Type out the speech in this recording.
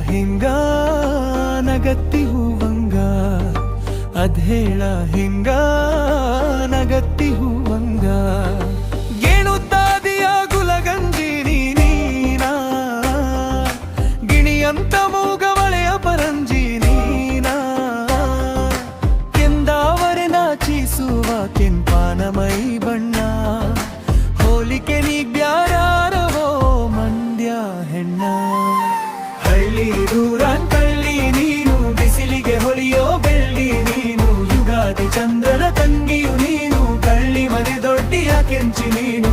ಹಿಂಗ ನಗತ್ತಿ ಹೂವಂಗ ಅದ್ಹೇಳ ಹಿಂಗ ನಗತ್ತಿ ಹೂವಂಗ ಗೇಣುತ್ತಾದಿಯ ಗುಲಗಂಜಿ ನೀನಾ ಗಿಣಿಯಂತ ಮೂಗವಳೆಯ ಪರಂಜಿ ನೀನಾ ಕೆಂದಾವರೆ ನಾಚಿಸುವ ಕೆಂಪಾನ ಮೈ ಬಣ್ಣ ಹೋಲಿಕೆ ನೀ ಬ್ಯಾರಾರವೋ ಮಂಡ್ಯ ಹೆಣ್ಣ ಹಳ್ಳಿ ದೂರನ್ ಕಳ್ಳಿ ನೀನು ಬಿಸಿಲಿಗೆ ಹೊಲಿಯೋ ಬೆಳ್ಳಿ ನೀನು ಯುಗಾದಿ ಚಂದ್ರನ ತಂಗಿಯು ನೀನು ಕಳ್ಳಿ ಮನೆ ದೊಡ್ಡಿಯ ಕೆಂಚಿ ನೀನು